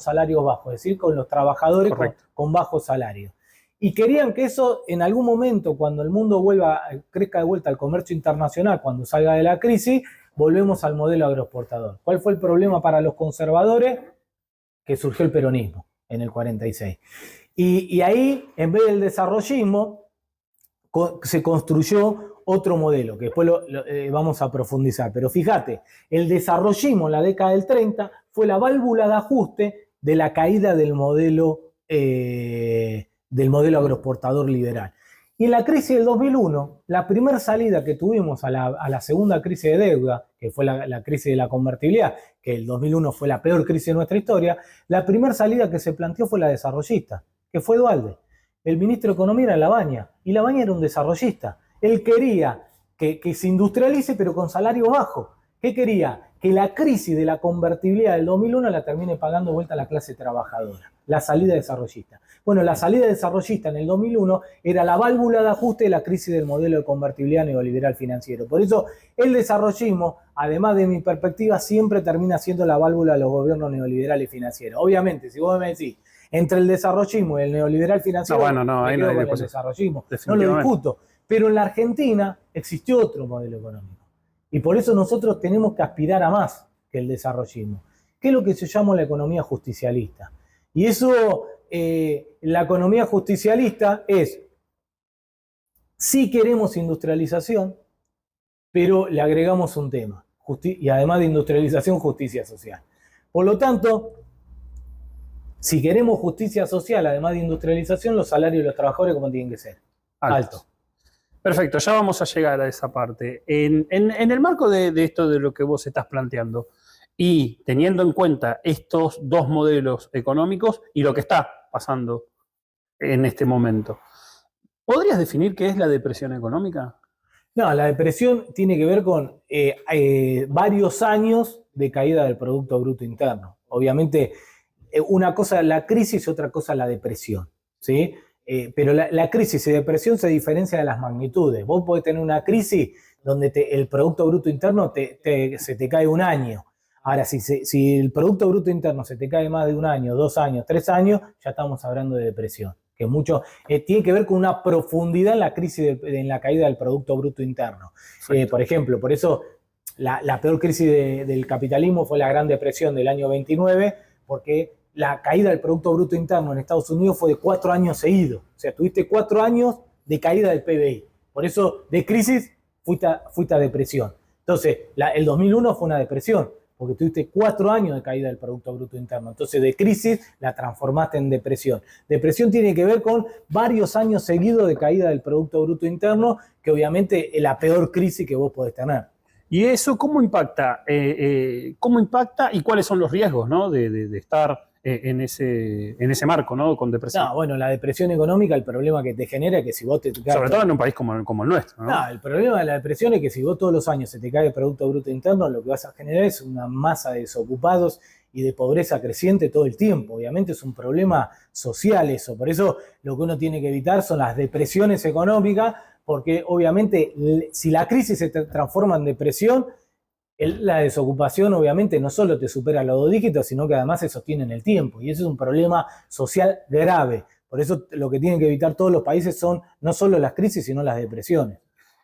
salarios bajos, es decir, con los trabajadores con bajos salarios. Y querían que eso en algún momento, cuando el mundo crezca de vuelta al comercio internacional, cuando salga de la crisis, volvemos al modelo agroexportador. ¿Cuál fue el problema para los conservadores? Que surgió el peronismo en el 46. Y ahí, en vez del desarrollismo, se construyó otro modelo, que después vamos a profundizar. Pero fíjate, el desarrollismo en la década del 30 fue la válvula de ajuste de la caída del modelo agroexportador liberal. Y en la crisis del 2001, la primera salida que tuvimos a la segunda crisis de deuda, que fue la crisis de la convertibilidad, que el 2001 fue la peor crisis de nuestra historia, la primera salida que se planteó fue la desarrollista, que fue Duhalde. El ministro de Economía era Labaña, y Labaña era un desarrollista. Él quería que se industrialice, pero con salario bajo. ¿Qué quería? Que la crisis de la convertibilidad del 2001 la termine pagando vuelta a la clase trabajadora. La salida desarrollista. Bueno, la salida desarrollista en el 2001 era la válvula de ajuste de la crisis del modelo de convertibilidad neoliberal financiero. Por eso el desarrollismo, además de mi perspectiva, siempre termina siendo la válvula de los gobiernos neoliberales financieros. Obviamente, si vos me decís, entre el desarrollismo y el neoliberal financiero, ahí no hay el desarrollismo, no lo discuto. Pero en la Argentina existió otro modelo económico. Y por eso nosotros tenemos que aspirar a más que el desarrollismo, que es lo que se llama la economía justicialista. Y eso, la economía justicialista es, sí queremos industrialización, pero le agregamos un tema, y además de industrialización, justicia social. Por lo tanto, si queremos justicia social, además de industrialización, los salarios de los trabajadores, ¿cómo tienen que ser? Altos. Perfecto, ya vamos a llegar a esa parte. En el marco de esto de lo que vos estás planteando y teniendo en cuenta estos dos modelos económicos y lo que está pasando en este momento, ¿podrías definir qué es la depresión económica? No, la depresión tiene que ver con varios años de caída del Producto Bruto Interno. Obviamente, una cosa es la crisis y otra cosa es la depresión, ¿sí? Pero la crisis y depresión se diferencia de las magnitudes. Vos podés tener una crisis donde el Producto Bruto Interno se te cae un año. Ahora, si el Producto Bruto Interno se te cae más de un año, 2 años, 3 años, ya estamos hablando de depresión. Que mucho tiene que ver con una profundidad en la crisis, en la caída del Producto Bruto Interno. Por ejemplo, por eso la peor crisis del capitalismo fue la Gran Depresión del año 29, porque la caída del Producto Bruto Interno en Estados Unidos fue de 4 años seguidos. O sea, tuviste 4 años de caída del PBI. Por eso, de crisis, fuiste a depresión. Entonces, el 2001 fue una depresión, porque tuviste 4 años de caída del Producto Bruto Interno. Entonces, de crisis la transformaste en depresión. Depresión tiene que ver con varios años seguidos de caída del Producto Bruto Interno, que obviamente es la peor crisis que vos podés tener. ¿Y eso cómo impacta? ¿Cómo impacta y cuáles son los riesgos, ¿no? de estar en ese marco, ¿no? Con depresión? No, bueno, la depresión económica, el problema que te genera es que si vos te... Sobre todo en un país como el nuestro, ¿no? No, el problema de la depresión es que si vos todos los años se te cae el Producto Bruto Interno, lo que vas a generar es una masa de desocupados y de pobreza creciente todo el tiempo. Obviamente es un problema social eso. Por eso lo que uno tiene que evitar son las depresiones económicas, porque obviamente si la crisis se transforma en depresión, la desocupación obviamente no solo te supera los 2 dígitos, sino que además se sostiene en el tiempo. Y eso es un problema social grave. Por eso lo que tienen que evitar todos los países son no solo las crisis, sino las depresiones.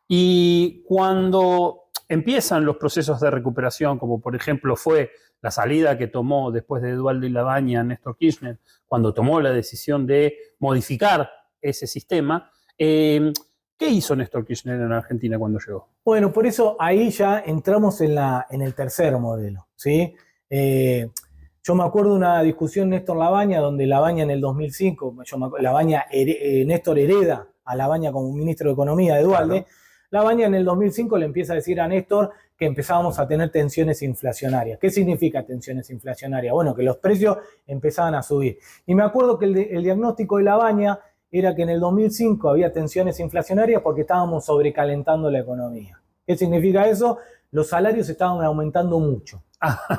Y cuando empiezan los procesos de recuperación, como por ejemplo fue la salida que tomó después de Duhalde y Labaña Néstor Kirchner, cuando tomó la decisión de modificar ese sistema, ¿qué hizo Néstor Kirchner en Argentina cuando llegó? Bueno, por eso ahí ya entramos en el tercer modelo, ¿sí? Yo me acuerdo de una discusión Néstor Labaña, donde Labaña en el 2005, Néstor hereda a Labaña como ministro de Economía de Duhalde. Claro. Labaña en el 2005 le empieza a decir a Néstor que empezábamos a tener tensiones inflacionarias. ¿Qué significa tensiones inflacionarias? Bueno, que los precios empezaban a subir. Y me acuerdo que el diagnóstico de Labaña era que en el 2005 había tensiones inflacionarias porque estábamos sobrecalentando la economía. ¿Qué significa eso? Los salarios estaban aumentando mucho.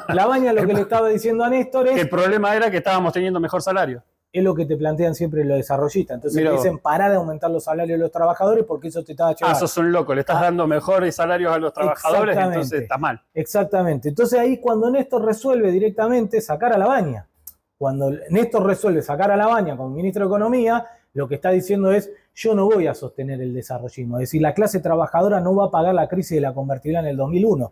Labaña lo que le estaba diciendo a Néstor es... El problema era que estábamos teniendo mejor salario. Es lo que te plantean siempre los desarrollistas. Entonces te dicen, pará de aumentar los salarios de los trabajadores porque eso te estaba llevando. Sos un loco, le estás dando mejores salarios a los trabajadores, entonces está mal. Exactamente. Entonces ahí cuando Néstor resuelve directamente sacar a Labaña. Cuando Néstor resuelve sacar a Labaña como ministro de Economía, lo que está diciendo es, yo no voy a sostener el desarrollismo. Es decir, la clase trabajadora no va a pagar la crisis de la convertibilidad en el 2001.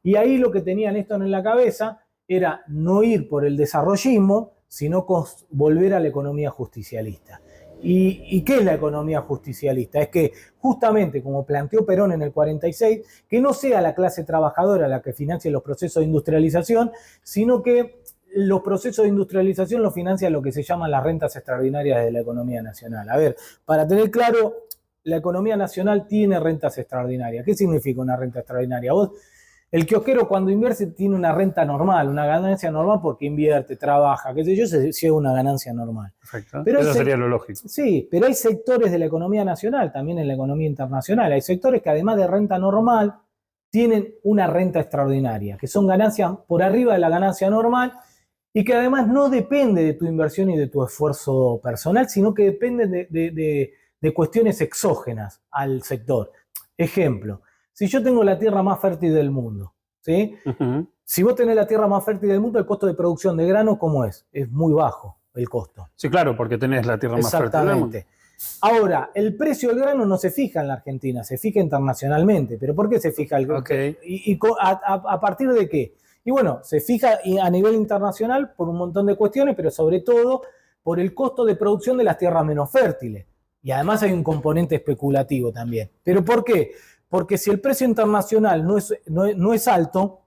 Y ahí lo que tenía Néstor en la cabeza era no ir por el desarrollismo, sino volver a la economía justicialista. ¿Y qué es la economía justicialista? Es que justamente como planteó Perón en el 46, que no sea la clase trabajadora la que financie los procesos de industrialización, sino que los procesos de industrialización los financia lo que se llaman las rentas extraordinarias de la economía nacional. A ver, para tener claro, la economía nacional tiene rentas extraordinarias. ¿Qué significa una renta extraordinaria? El kiosquero cuando invierte tiene una renta normal, una ganancia normal porque invierte, trabaja, qué sé yo, se lleva una ganancia normal. Perfecto. Pero eso sería lo lógico. Sí, pero hay sectores de la economía nacional, también en la economía internacional. Hay sectores que además de renta normal, tienen una renta extraordinaria, que son ganancias por arriba de la ganancia normal y que además no depende de tu inversión y de tu esfuerzo personal, sino que depende de cuestiones exógenas al sector. Ejemplo, si yo tengo la tierra más fértil del mundo, ¿sí? Si vos tenés la tierra más fértil del mundo, el costo de producción de grano, ¿cómo es? Es muy bajo el costo. Sí, claro, porque tenés la tierra más fértil del mundo. Exactamente. Ahora, el precio del grano no se fija en la Argentina, se fija internacionalmente. ¿Pero por qué se fija el grano? Okay. ¿A partir de qué? Y bueno, se fija a nivel internacional por un montón de cuestiones, pero sobre todo por el costo de producción de las tierras menos fértiles. Y además hay un componente especulativo también. ¿Pero por qué? Porque si el precio internacional no es alto,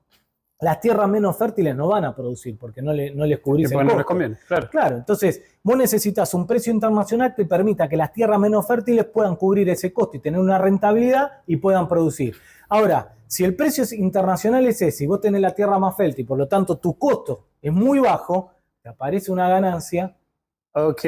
las tierras menos fértiles no van a producir porque no les cubrís el costo. No les conviene, claro. Claro, entonces vos necesitas un precio internacional que permita que las tierras menos fértiles puedan cubrir ese costo y tener una rentabilidad y puedan producir. Ahora, si el precio internacional es ese y vos tenés la tierra más fértil, por lo tanto tu costo es muy bajo, te aparece una ganancia. Ok,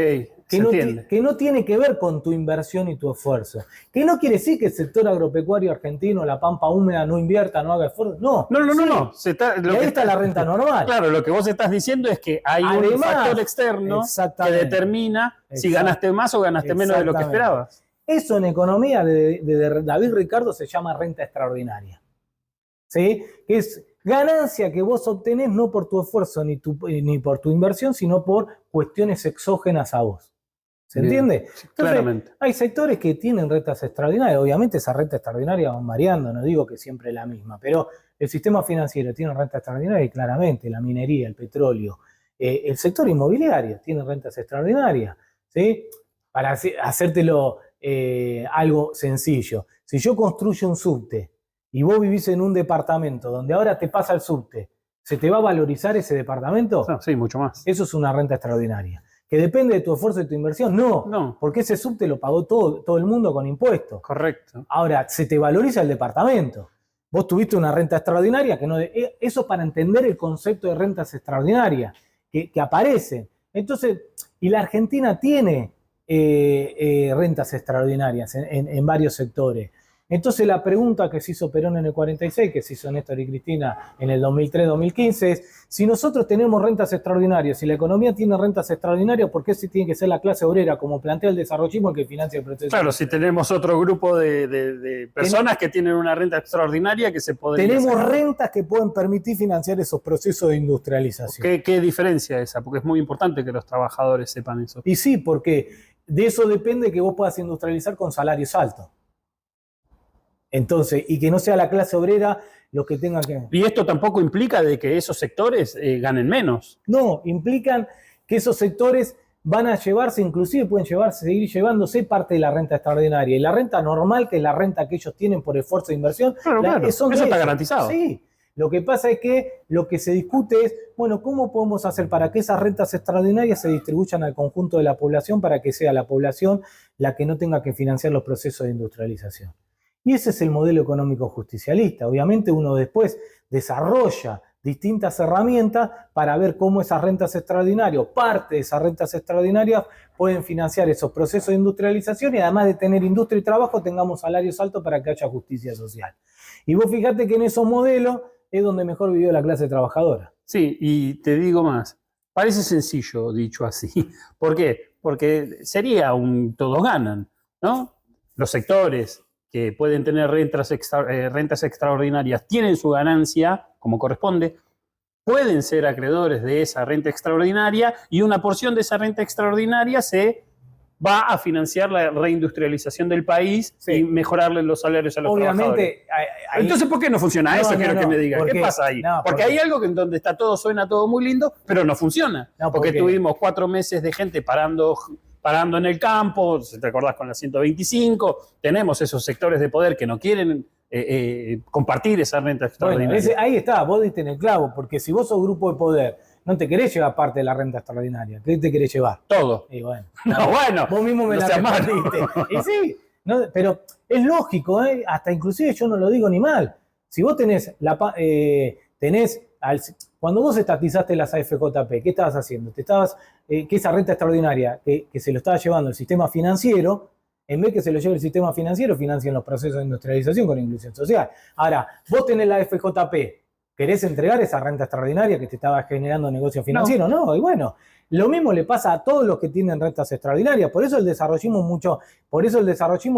que no tiene que ver con tu inversión y tu esfuerzo. Que no quiere decir que el sector agropecuario argentino, la pampa húmeda, no invierta, no haga esfuerzo. No. No. Y ahí está la renta normal. Claro, lo que vos estás diciendo es que hay un factor externo que determina si ganaste más o ganaste menos de lo que esperabas. Eso en economía de David Ricardo se llama renta extraordinaria. ¿Sí? Que es ganancia que vos obtenés no por tu esfuerzo ni por tu inversión, sino por cuestiones exógenas a vos. ¿Se entiende? Entonces, claramente. Hay sectores que tienen rentas extraordinarias. Obviamente esas rentas extraordinarias van variando, no digo que siempre es la misma, pero el sistema financiero tiene renta extraordinaria y claramente la minería, el petróleo, el sector inmobiliario tiene rentas extraordinarias. ¿Sí? Para hacértelo algo sencillo. Si yo construyo un subte y vos vivís en un departamento donde ahora te pasa el subte, ¿se te va a valorizar ese departamento? No, sí, mucho más. Eso es una renta extraordinaria. ¿Que depende de tu esfuerzo y tu inversión? No, porque ese subte lo pagó todo el mundo con impuestos. Correcto. Ahora, se te valoriza el departamento. Vos tuviste una renta extraordinaria, eso para entender el concepto de rentas extraordinarias, que aparecen. Entonces, y la Argentina tiene rentas extraordinarias en varios sectores. Entonces la pregunta que se hizo Perón en el 46, que se hizo Néstor y Cristina en el 2003-2015 es, si nosotros tenemos rentas extraordinarias, si la economía tiene rentas extraordinarias, ¿por qué se tiene que ser la clase obrera, como plantea el desarrollismo, el que financia el proceso? Claro, si tenemos otro grupo de personas que tienen una renta extraordinaria que se podría Tenemos hacer. rentas que pueden permitir financiar esos procesos de industrialización. ¿Qué diferencia esa? Porque es muy importante que los trabajadores sepan eso. Y sí, porque de eso depende que vos puedas industrializar con salarios altos. Entonces, y que no sea la clase obrera lo que tenga que... ¿Y esto tampoco implica de que esos sectores ganen menos? No, implican que esos sectores van a llevarse, inclusive pueden seguir llevándose parte de la renta extraordinaria. Y la renta normal, que es la renta que ellos tienen por esfuerzo de inversión, claro. Eso está garantizado. Sí. Lo que pasa es que lo que se discute es, bueno, ¿cómo podemos hacer para que esas rentas extraordinarias se distribuyan al conjunto de la población para que sea la población la que no tenga que financiar los procesos de industrialización? Y ese es el modelo económico justicialista. Obviamente uno después desarrolla distintas herramientas para ver cómo esas rentas extraordinarias, parte de esas rentas extraordinarias, pueden financiar esos procesos de industrialización y además de tener industria y trabajo, tengamos salarios altos para que haya justicia social. Y vos fijate que en esos modelos es donde mejor vivió la clase trabajadora. Sí, y te digo más, parece sencillo dicho así. ¿Por qué? Porque sería todos ganan, ¿no? Los sectores que pueden tener rentas extraordinarias tienen su ganancia como corresponde, pueden ser acreedores de esa renta extraordinaria y una porción de esa renta extraordinaria se va a financiar la reindustrialización del país y mejorarle los salarios a los trabajadores. Entonces, ¿por qué no funciona? Eso quiero que me digas. ¿Qué pasa ahí? Porque hay algo en donde está todo, suena todo muy lindo, pero no funciona. Porque tuvimos 4 meses de gente parando en el campo, si te acordás con la 125, tenemos esos sectores de poder que no quieren compartir esa renta extraordinaria. Bueno, ahí está, vos diste en el clavo, porque si vos sos grupo de poder, no te querés llevar parte de la renta extraordinaria, ¿qué te querés llevar? Todo. Y bueno, vos mismo me la repartiste. Y sí, pero es lógico, hasta inclusive yo no lo digo ni mal. Si vos cuando vos estatizaste las AFJP, ¿qué estabas haciendo? Que esa renta extraordinaria que se lo estaba llevando el sistema financiero, en vez que se lo lleve el sistema financiero, financian los procesos de industrialización con inclusión social. Ahora, vos tenés la FJP, ¿querés entregar esa renta extraordinaria que te estaba generando negocio financiero? No, y bueno, lo mismo le pasa a todos los que tienen rentas extraordinarias. Por eso el desarrollismo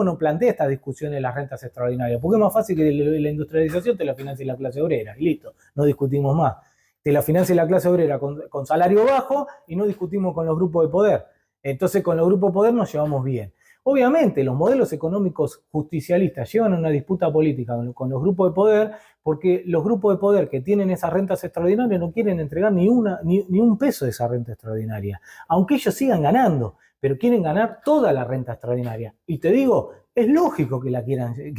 no plantea esta discusión de las rentas extraordinarias, porque es más fácil que la industrialización te la financie la clase obrera, y listo, no discutimos más. Te la financia la clase obrera con salario bajo y no discutimos con los grupos de poder. Entonces con los grupos de poder nos llevamos bien. Obviamente los modelos económicos justicialistas llevan a una disputa política con los grupos de poder, porque los grupos de poder que tienen esas rentas extraordinarias no quieren entregar ni un peso de esa renta extraordinaria, aunque ellos sigan ganando, pero quieren ganar toda la renta extraordinaria. Y te digo, es lógico que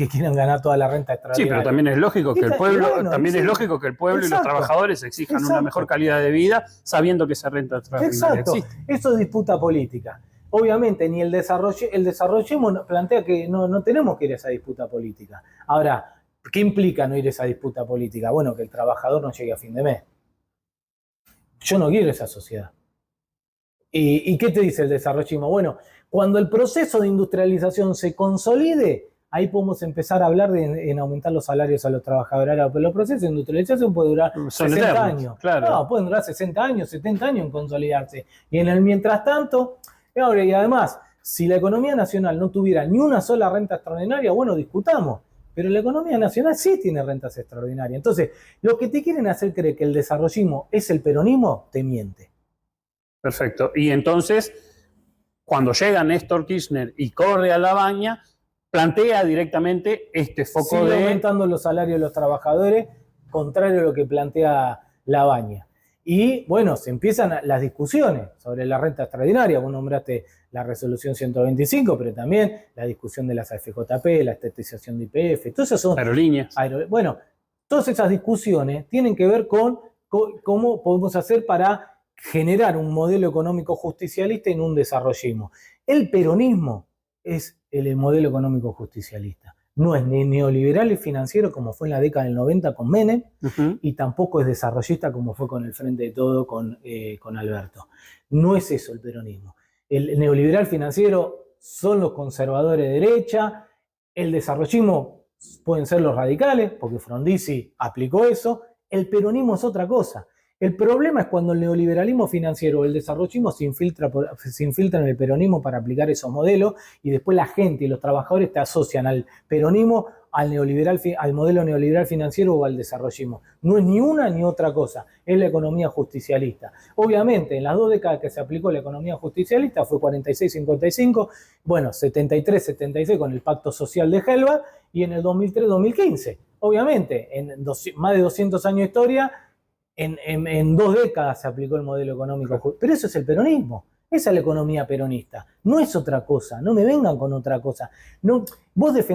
quieran ganar toda la renta extraordinaria. Sí, pero también es lógico que el pueblo, y los trabajadores exijan una mejor calidad de vida sabiendo que esa renta extraordinaria existe. Eso es disputa política. Obviamente, ni el desarrollismo plantea que no tenemos que ir a esa disputa política. Ahora, ¿qué implica no ir a esa disputa política? Bueno, que el trabajador no llegue a fin de mes. Yo no quiero esa sociedad. ¿Y qué te dice el desarrollismo? Bueno, cuando el proceso de industrialización se consolide, ahí podemos empezar a hablar en aumentar los salarios a los trabajadores. Ahora, pero los procesos de industrialización pueden durar 60 años. Claro. No, pueden durar 60 años, 70 años en consolidarse. Y en el mientras tanto... Y además, si la economía nacional no tuviera ni una sola renta extraordinaria, bueno, discutamos. Pero la economía nacional sí tiene rentas extraordinarias. Entonces, los que te quieren hacer creer que el desarrollismo es el peronismo, te miente. Perfecto. Y entonces, cuando llega Néstor Kirchner y corre a Labaña, plantea directamente este foco Sigue aumentando los salarios de los trabajadores, contrario a lo que plantea Labaña. Y bueno, se empiezan las discusiones sobre la renta extraordinaria. Vos nombraste la resolución 125, pero también la discusión de las AFJP, la estatización de YPF, todas esas son aerolíneas. Bueno, todas esas discusiones tienen que ver con cómo podemos hacer para generar un modelo económico justicialista en un desarrollismo. El peronismo es el modelo económico justicialista. No es ni neoliberal y financiero como fue en la década del 90 con Menem, y tampoco es desarrollista como fue con el Frente de Todo con Alberto. No es eso el peronismo. El neoliberal financiero son los conservadores de derecha, el desarrollismo pueden ser los radicales, porque Frondizi aplicó eso, el peronismo es otra cosa. El problema es cuando el neoliberalismo financiero o el desarrollismo se infiltra en el peronismo para aplicar esos modelos, y después la gente y los trabajadores te asocian al peronismo, al modelo neoliberal financiero o al desarrollismo. No es ni una ni otra cosa, es la economía justicialista. Obviamente, en las 2 décadas que se aplicó la economía justicialista fue 46-55, bueno, 73-76 con el Pacto Social de Helva, y en el 2003-2015. Obviamente, en más de 200 años de historia, en 2 décadas se aplicó el modelo económico. Pero eso es el peronismo. Esa es la economía peronista. No es otra cosa. No me vengan con otra cosa. No, vos defendés